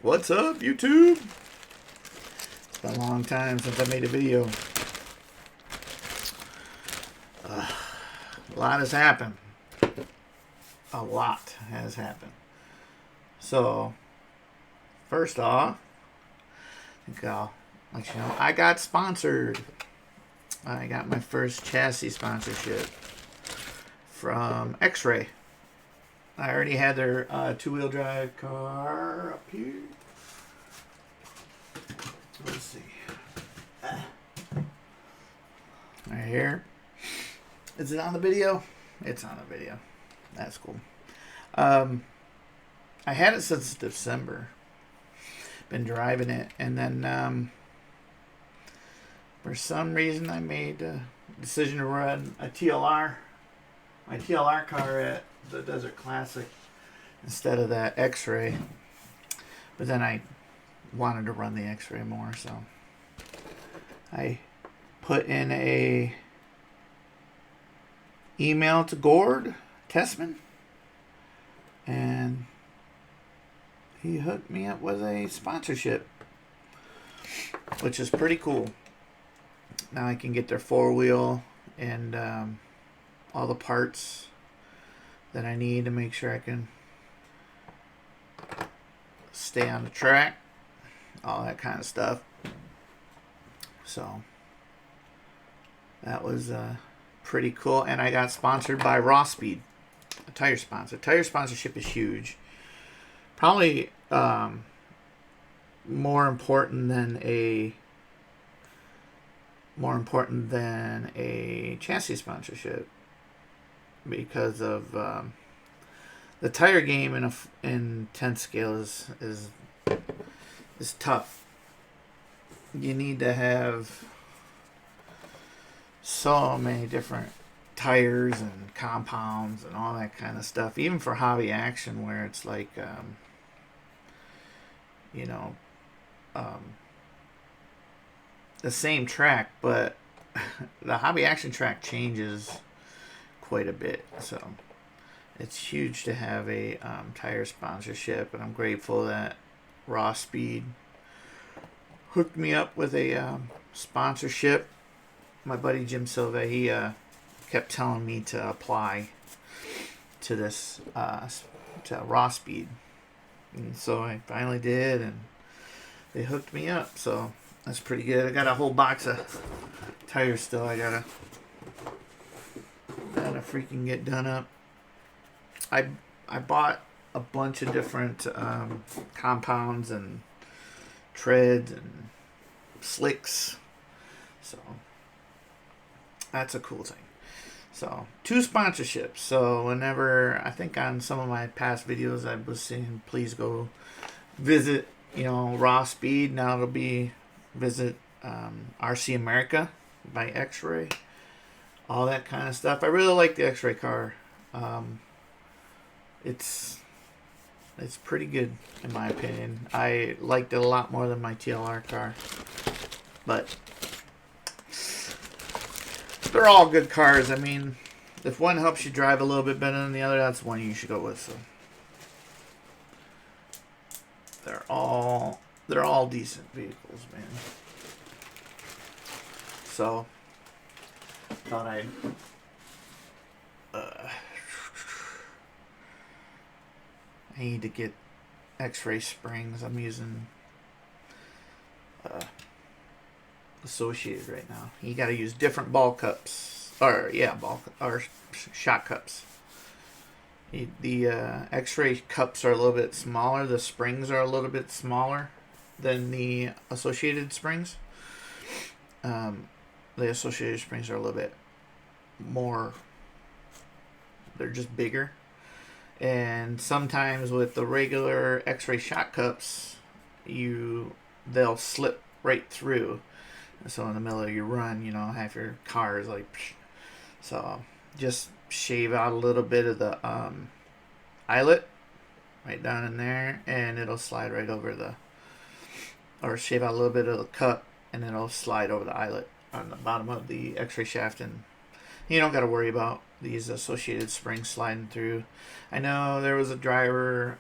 What's up, YouTube? It's been a long time since I made a video. A lot has happened. A lot has happened. So, first off, I think I'll let you know I got sponsored. I got my first chassis sponsorship from Xray. I already had their two-wheel drive car up here. Let's see. Right here. Is it on the video? It's on the video. That's cool. I had it since December. Been driving it, and then for some reason I made a decision to run a TLR, my TLR car at the Desert Classic instead of that Xray. But then I wanted to run the Xray more, so I put in a email to Gord Tessman, and he hooked me up with a sponsorship, which is pretty cool. Now I can get their four-wheel and all the parts that I need to make sure I can stay on the track, all that kind of stuff. So that was pretty cool. And I got sponsored by Raw Speed, a tire sponsor. Tire sponsorship is huge. Probably more important than a chassis sponsorship, because of the tire game in 10 scale is tough. You need to have so many different tires and compounds and all that kind of stuff, even for hobby action, where it's like the same track, but the hobby action track changes quite a bit. So it's huge to have a tire sponsorship, and I'm grateful that Raw Speed hooked me up with a sponsorship. My buddy Jim Silva, he kept telling me to apply to this to Raw Speed, and so I finally did, and they hooked me up. So that's pretty good. I got a whole box of tires still. I gotta freaking get done up. I bought a bunch of different compounds and treads and slicks, so that's a cool thing. So 2 sponsorships. So whenever, I think on some of my past videos I was saying please go visit Raw Speed. Now it'll be visit RC America by Xray, all that kind of stuff. I really like the Xray car. It's pretty good in my opinion. I liked it a lot more than my TLR car, but they're all good cars. I mean, if one helps you drive a little bit better than the other, that's one you should go with. So they're all decent vehicles, man. So thought I need to get Xray springs. I'm using Associated right now. You got to use different ball cups, or shot cups. The Xray cups are a little bit smaller. The springs are a little bit smaller than the Associated springs. The Associated springs are a little bit more, they're just bigger. And sometimes with the regular Xray shot cups, they'll slip right through. So in the middle of your run, half your car is like, psh. So just shave out a little bit of the eyelet right down in there, and it'll slide right over or shave out a little bit of the cup, and it'll slide over the eyelet on the bottom of the Xray shaft, and you don't got to worry about these Associated springs sliding through. I know there was a driver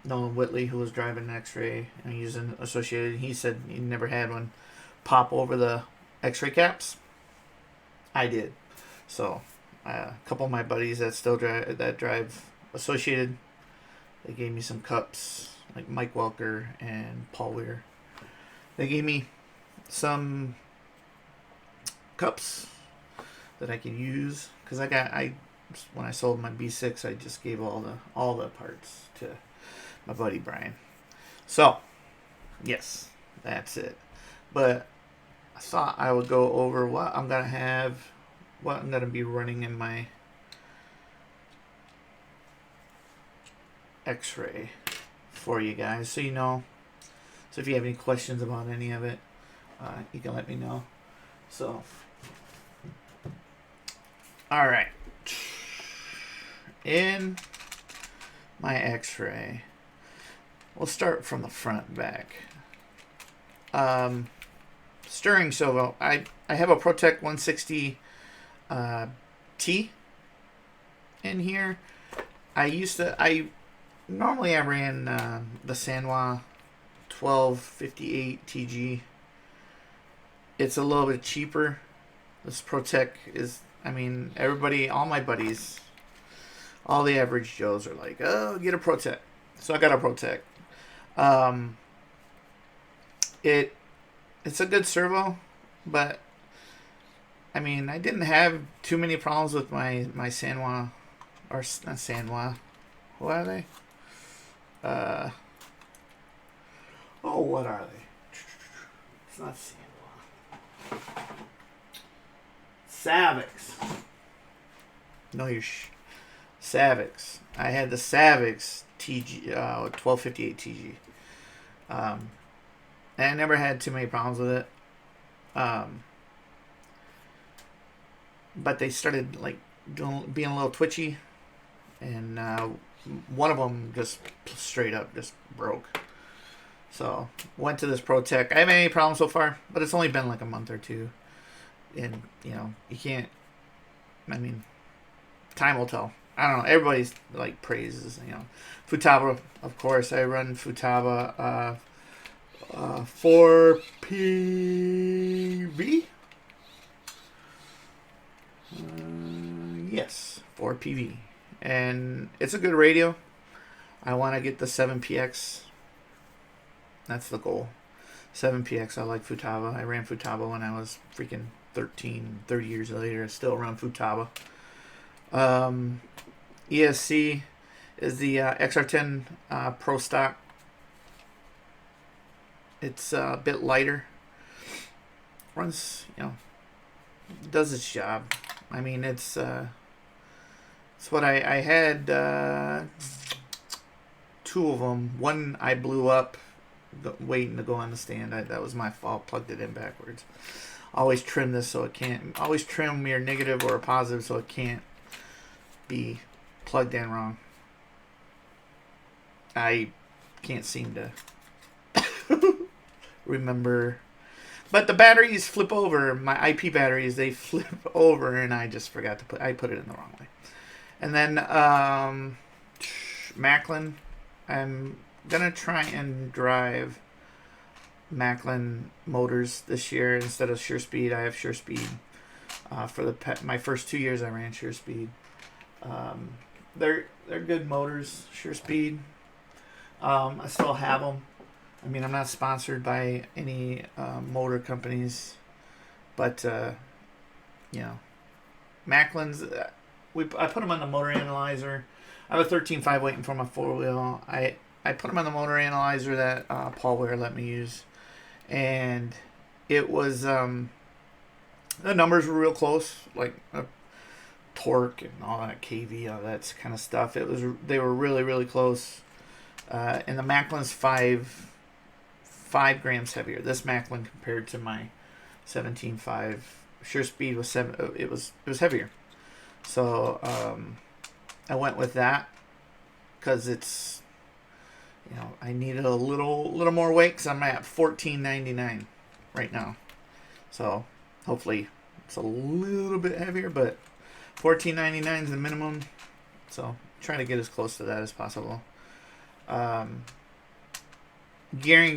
Nolan Whitley, who was driving an Xray and using Associated. He said he never had one pop over the Xray caps. I did. So a couple of my buddies that still drive Associated, they gave me some cups, like Mike Welker and Paul Weir. They gave me some cups that I could use because when I sold my B6, I just gave all the parts to my buddy Brian. So yes, that's it. But I thought I would go over what I'm gonna be running in my Xray for you guys, so you know. So if you have any questions about any of it, you can let me know. So, all right, in my Xray, we'll start from the front and back. Stirring servo. I have a ProTech 160 T in here. Normally I ran the Sanwa 1258 TG. It's a little bit cheaper. This ProTech is, everybody, all my buddies, all the average Joes are like, oh, get a ProTech. So I got a ProTech. It's a good servo, but I didn't have too many problems with my Sanwa, or not Sanwa. What are they? What are they? It's not Sanwa. Savix. No, Savix. I had the Savix TG, 1258 TG. And I never had too many problems with it. But they started being a little twitchy, and one of them just straight up just broke. So went to this ProTech. I haven't had any problems so far, but it's only been like a month or two, and you can't. Time will tell. I don't know. Everybody's praises. Futaba, of course. I run Futaba 4PV. Yes, 4PV, and it's a good radio. I want to get the 7PX. That's the goal. 7PX. I like Futaba. I ran Futaba when I was freaking 30 years later. I still run Futaba. ESC is the XR10 Pro Stock. It's a bit lighter. Runs, does its job. It's what I had two of them. One I blew up waiting to go on the stand. That was my fault. Plugged it in backwards. Always trim this so it can't. Always trim your negative or a positive so it can't be plugged in wrong. I can't seem to remember. But the batteries flip over. My IP batteries, they flip over, and I just forgot to I put it in the wrong way. And then Macklin. I'm gonna try and drive Macklin motors this year instead of Sure Speed. I have Sure Speed. For my first 2 years, I ran Sure Speed. They're good motors, Sure Speed. I still have them. I'm not sponsored by any motor companies, but Macklin's. I put them on the motor analyzer. I have a 13.5 waiting for my 4-wheel. I put them on the motor analyzer that Paul Weir let me use, and it was the numbers were real close, like torque and all that KV, all that kind of stuff. They were really, really close. And the Macklin's 5 grams heavier. This Macklin compared to my 17.5 Sure Speed was 7. It was heavier. So I went with that because it's I needed a little more weight because I'm at 14.99 right now. So hopefully it's a little bit heavier, but 14.99 is the minimum. So trying to get as close to that as possible. Gearing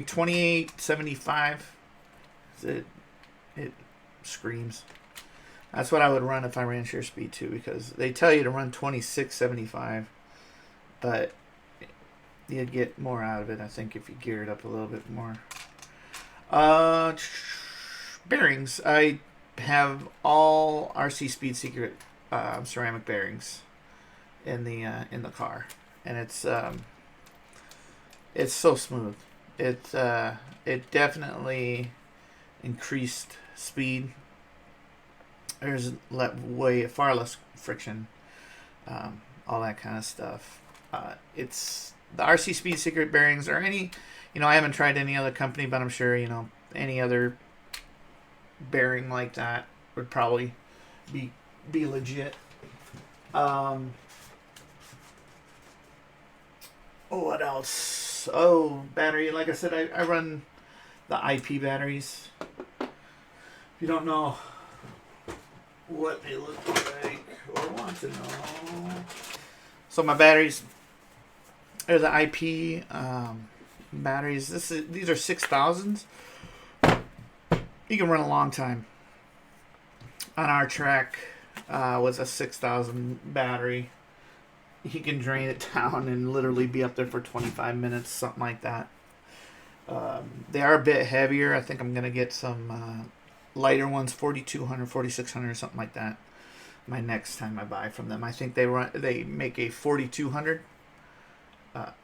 2875. It screams. That's what I would run if I ran sheer speed too, because they tell you to run 2675, but you'd get more out of it, I think, if you gear it up a little bit more. Bearings. I have all RC Speed Secret ceramic bearings in the car, and it's so smooth. It definitely increased speed. There's far less friction, all that kind of stuff. It's the RC Speed Secret bearings, or any, I haven't tried any other company, but I'm sure, any other bearing like that would probably be legit. What else? Oh, battery. Like I said, I run the IP batteries. If you don't know what they look like or want to know. So my batteries are the IP batteries. These are 6000s. You can run a long time. On our track was a 6000 battery. You can drain it down and literally be up there for 25 minutes, something like that. They are a bit heavier. I think I'm going to get some lighter ones, 4200, 4600, something like that. My next time I buy from them, I think they make a 4200.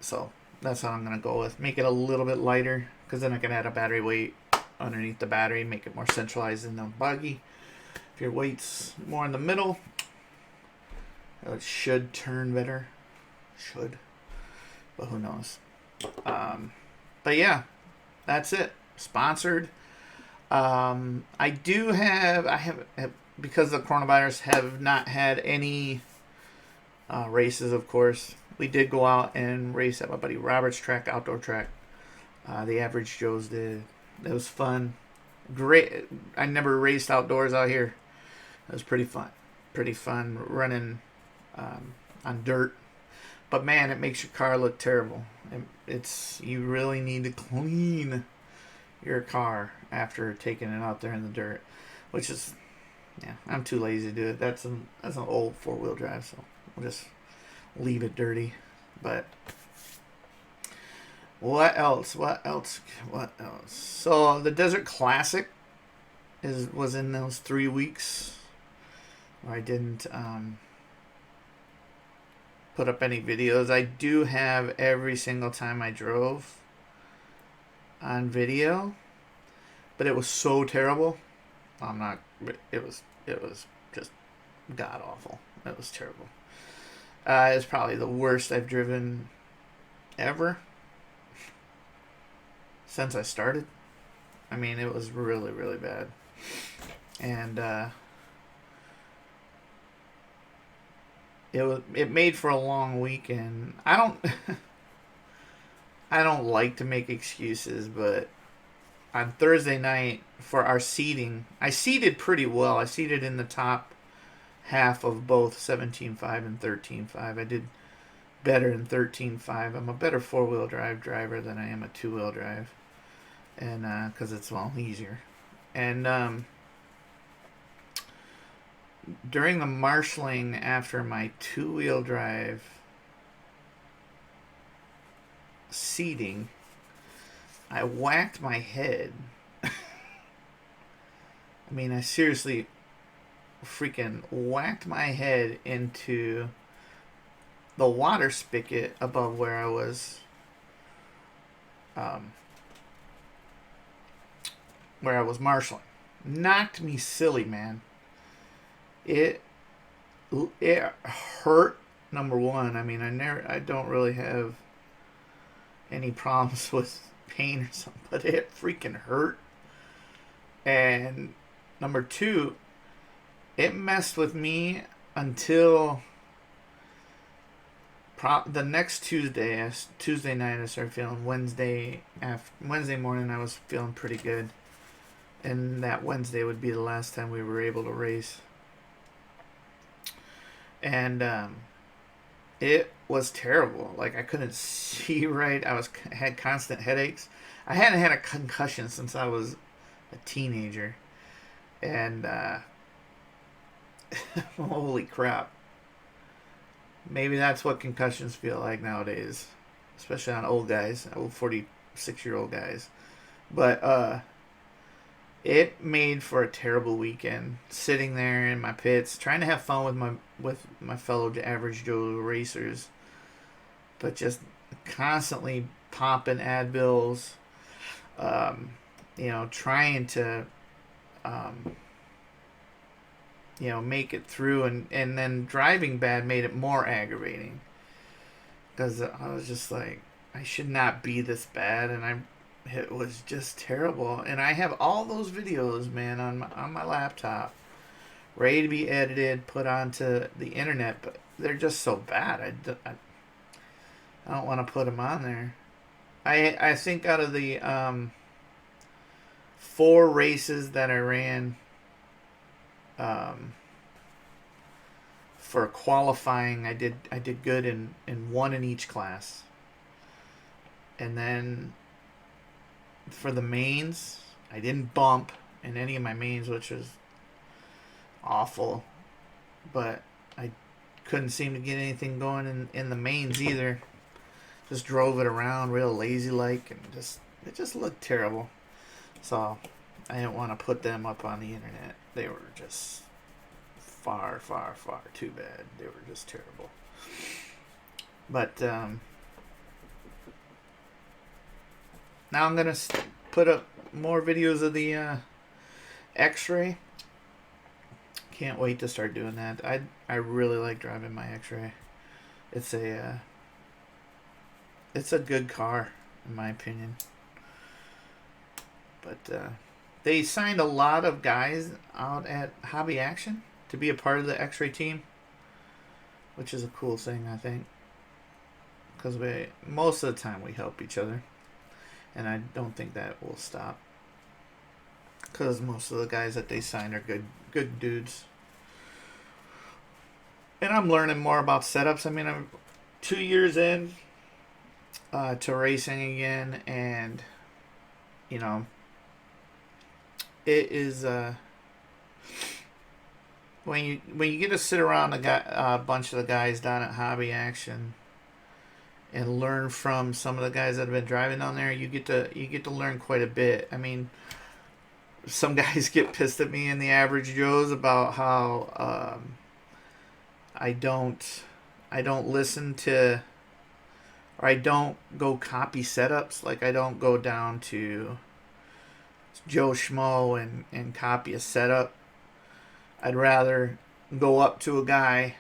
So that's what I'm going to go with. Make it a little bit lighter, because then I can add a battery weight underneath the battery, make it more centralized in the buggy. If your weight's more in the middle, it should turn better. Should. But who knows. But yeah, that's it. Sponsored. I have, because of the coronavirus, have not had any races, of course. We did go out and race at my buddy Robert's track, outdoor track. The Average Joes did. It was fun. Great. I never raced outdoors out here. It was pretty fun. Pretty fun running on dirt. But man, it makes your car look terrible. You really need to clean your car after taking it out there in the dirt, which is, I'm too lazy to do it. That's an old 4-wheel drive, so we'll just leave it dirty. But what else? So the Desert Classic was in those 3 weeks where I didn't put up any videos. I do have every single time I drove on video, but it was so terrible. It was just god awful. It was terrible. It's probably the worst I've driven ever since I started. I mean, it was really, really bad. And it made for a long weekend. I don't like to make excuses, but on Thursday night for our seating, I seated pretty well. I seated in the top half of both 17.5 and 13.5. I did better in 13.5. I'm a better 4-wheel drive driver than I am a 2-wheel drive, and because it's easier. And during the marshalling after my 2-wheel drive seating, I whacked my head. I mean, I seriously freaking whacked my head into the water spigot above where I was marshalling. Knocked me silly, man. It hurt. Number one, I mean, I don't really have any problems with pain or something, but it freaking hurt. And number two, it messed with me until the next Tuesday night. I started feeling Wednesday morning. I was feeling pretty good, and that Wednesday would be the last time we were able to race. And It was terrible. Like I couldn't see right. Had constant headaches. I hadn't had a concussion since I was a teenager, and holy crap! Maybe that's what concussions feel like nowadays, especially on old guys, old 46-year-old guys. But it made for a terrible weekend. Sitting there in my pits, trying to have fun with my fellow average Joe racers, but just constantly popping Advils. Trying to um, make it through, and then driving bad made it more aggravating because I was just like, I should not be this bad, and it was just terrible. And I have all those videos, man, on my laptop, ready to be edited, put onto the internet, but they're just so bad. I don't want to put them on there. I think out of the 4 races that I ran um, for qualifying, I did good in 1 in each class, and then for the mains, I didn't bump in any of my mains, which was awful, but I couldn't seem to get anything going in the mains either. Just drove it around real lazy like, and it just looked terrible. So I didn't want to put them up on the internet. They were just far, far, far too bad. They were just terrible. But now I'm gonna put up more videos of the Xray. Can't wait to start doing that. I really like driving my Xray. It's a good car in my opinion. But they signed a lot of guys out at Hobby Action to be a part of the Xray team, which is a cool thing, I think, because most of the time we help each other, and I don't think that will stop, because most of the guys that they sign are good dudes. And I'm learning more about setups. I mean, I'm 2 years in to racing again, and it is when you get to sit around a bunch of the guys down at Hobby Action and learn from some of the guys that have been driving down there, you get to learn quite a bit. I mean, some guys get pissed at me in the Average Joes about how I don't listen to, or I don't go copy setups. Like, I don't go down to Joe Schmo and copy a setup. I'd rather go up to a guy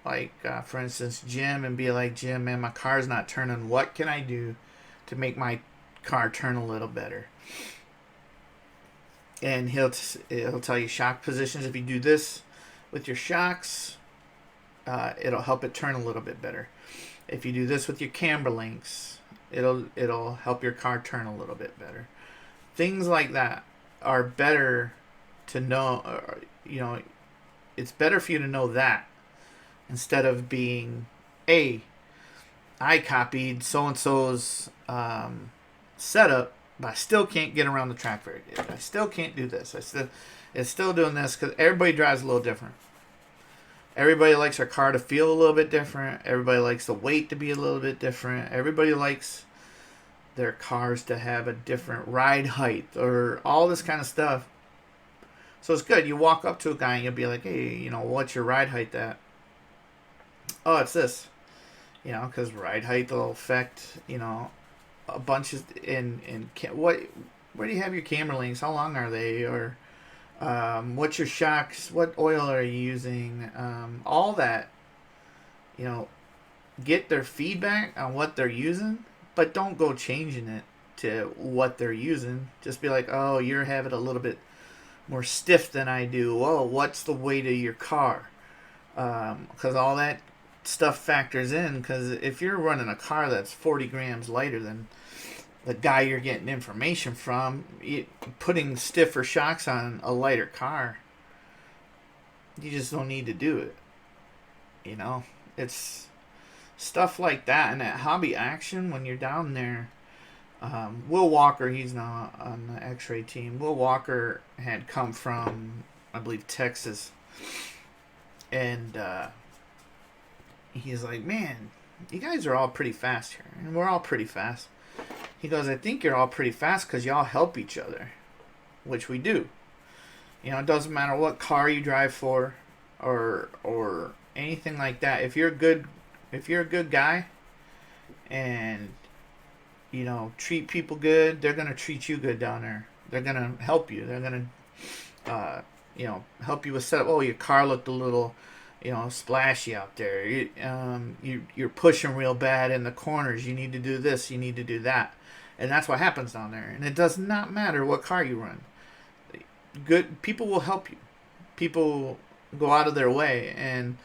like, for instance, Jim, and be like, Jim, man, my car's not turning. What can I do to make my car turn a little better? And he'll tell you shock positions. If you do this with your shocks, it'll help it turn a little bit better. If you do this with your camber links, it'll help your car turn a little bit better. Things like that are better to know. It's better for you to know that instead of being, hey, I copied so and so's setup, but I still can't get around the track very good. I still can't do this. It's still doing this, because everybody drives a little different. Everybody likes their car to feel a little bit different. Everybody likes the weight to be a little bit different. Everybody likes their cars to have a different ride height, or all this kind of stuff. So it's good. You walk up to a guy and you'll be like, hey, what's your ride height at? Oh, it's this. Because ride height will affect, a bunch of, where do you have your camera links? How long are they? Or what's your shocks? What oil are you using? All that, get their feedback on what they're using, but don't go changing it to what they're using. Just be like, oh, you're having a little bit more stiff than I do. Oh, what's the weight of your car? Because all that stuff factors in. Because if you're running a car that's 40 grams lighter than the guy you're getting information from, putting stiffer shocks on a lighter car, you just don't need to do it. It's stuff like that, and that hobby action when you're down there. Will Walker, he's now on the Xray team. Will Walker had come from, I believe, Texas, and he's like, man, you guys are all pretty fast here, and we're all pretty fast. He goes, I think you're all pretty fast because y'all help each other, which we do. You know, it doesn't matter what car you drive for, or anything like that. If you're a good guy, and you know, treat people good, they're gonna treat you good down there. They're gonna help you. They're gonna, you know, help you with setup. Oh, your car looked a little, you know, splashy out there. You're pushing real bad in the corners. You need to do this. You need to do that, and that's what happens down there. And it does not matter what car you run. Good people will help you. People go out of their way, and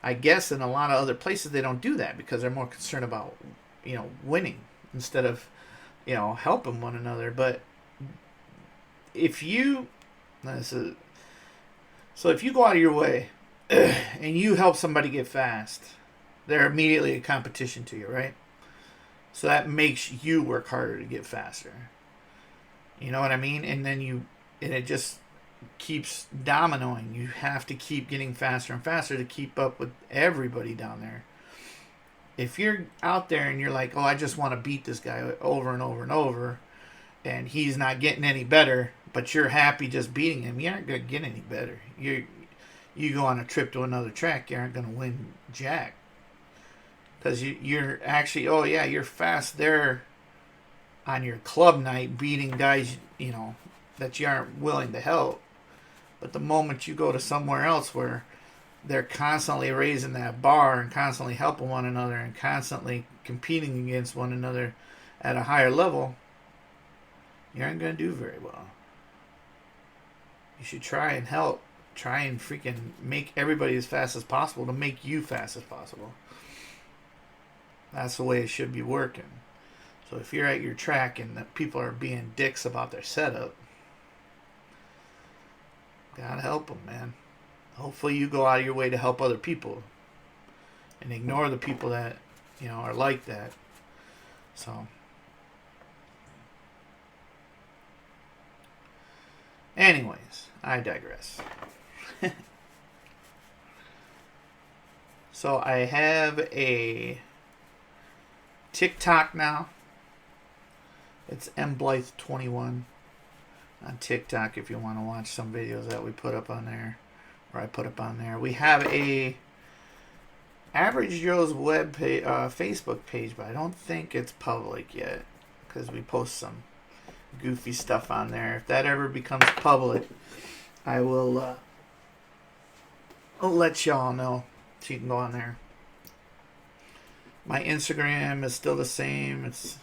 I guess in a lot of other places they don't do that because they're more concerned about, you know, winning instead of, you know, helping one another. But if you, so if you go out of your way and you help somebody get fast, they're immediately a competition to you, right? So that makes you work harder to get faster. You know what I mean? And it just keeps dominoing. You have to keep getting faster and faster to keep up with everybody down there. If you're out there and you're like, oh, I just want to beat this guy over and over and over, and he's not getting any better, but you're happy just beating him, you aren't going to get any better. You go on a trip to another track, you aren't going to win jack. Because you're actually, oh yeah, you're fast there on your club night beating guys, you know, that you aren't willing to help. But the moment you go to somewhere else where they're constantly raising that bar and constantly helping one another and constantly competing against one another at a higher level, you aren't going to do very well. You should try and help. Try and freaking make everybody as fast as possible to make you fast as possible. That's the way it should be working. So if you're at your track and the people are being dicks about their setup, gotta help them, man. Hopefully you go out of your way to help other people and ignore the people that, you know, are like that. So anyways, I digress. So I have a TikTok now. It's Blythe21 on TikTok if you want to watch some videos that we put up on there, or I put up on there. We have a Average Joe's web page, Facebook page, but I don't think it's public yet because we post some goofy stuff on there. If that ever becomes public, I will I'll let y'all know so you can go on there. My Instagram is still the same. It's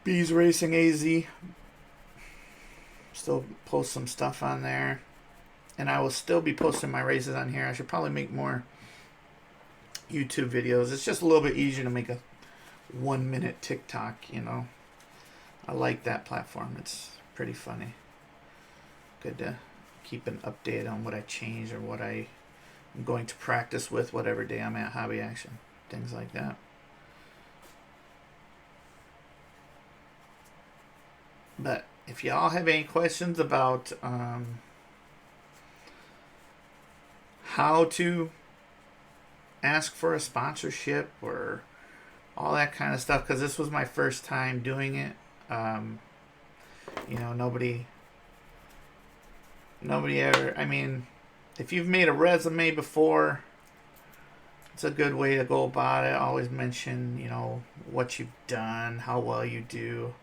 Bees Racing AZ. Still post some stuff on there. And I will still be posting my races on here. I should probably make more YouTube videos. It's just a little bit easier to make a 1 minute TikTok, you know. I like that platform. It's pretty funny. Good to keep an update on what I changed or what I'm going to practice with whatever day I'm at Hobby Action. Things like that. But if y'all have any questions about how to ask for a sponsorship or all that kind of stuff, because this was my first time doing it. You know, nobody ever, I mean, if you've made a resume before, it's a good way to go about it. Always mention, you know, what you've done, how well you do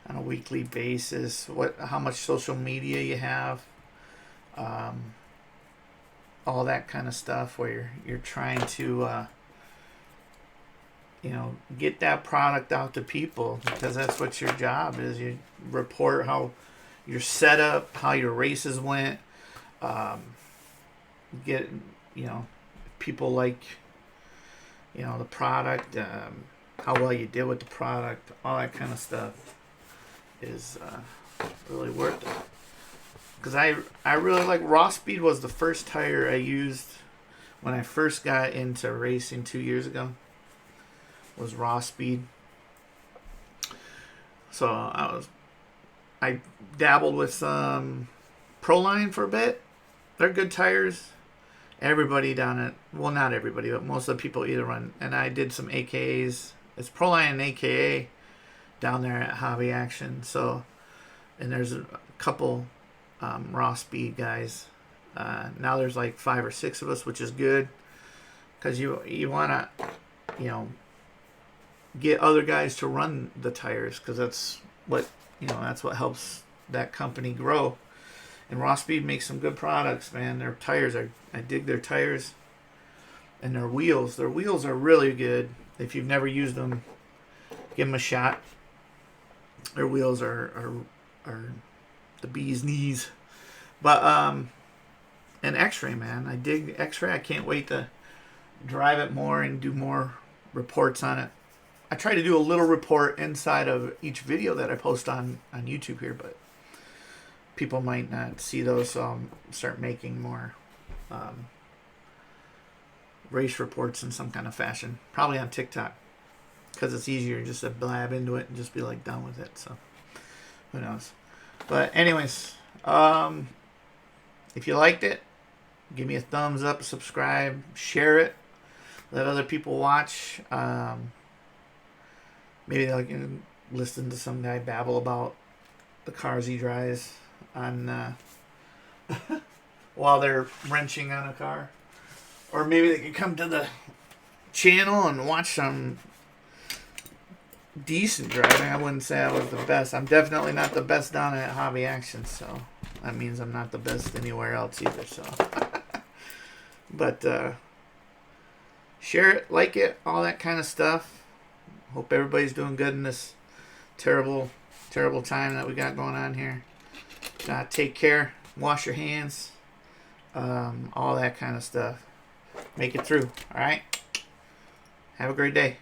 on a weekly basis, how much social media you have, all that kind of stuff where you're trying to you know, get that product out to people, because that's what your job is. You report how your setup, how your races went, get, you know, people like, you know, the product, how well you did with the product, all that kind of stuff is really worth it. Because I really like, Raw Speed was the first tire I used when I first got into racing 2 years ago. was raw speed. So I dabbled with Proline for a bit. They're good tires. Everybody down at, well, not everybody, but most of the people either run. And I did some AKAs. It's Proline and AKA down there at Hobby Action. So, and there's a couple raw speed guys. Now there's like 5 or 6 of us, which is good, because you want to, you know, get other guys to run the tires, because that's what, you know, that's what helps that company grow. And Raw Speed makes some good products, man. Their tires I dig their tires, and their wheels. Their wheels are really good. If you've never used them, give them a shot. Their wheels are the bee's knees. But and Xray, man, I dig Xray. I can't wait to drive it more and do more reports on it. I try to do a little report inside of each video that I post on YouTube here, but people might not see those, so I'll start making more race reports in some kind of fashion. Probably on TikTok, because it's easier just to blab into it and just be like done with it. So who knows? But anyways, if you liked it, give me a thumbs up, subscribe, share it, let other people watch. Maybe they can listen to some guy babble about the cars he drives on while they're wrenching on a car. Or maybe they can come to the channel and watch some decent driving. I wouldn't say I was the best. I'm definitely not the best down at Hobby Action, so that means I'm not the best anywhere else either. So, but share it, like it, all that kind of stuff. Hope everybody's doing good in this terrible time that we got going on here. Take care, wash your hands, all that kind of stuff. Make it through. All right. Have a great day.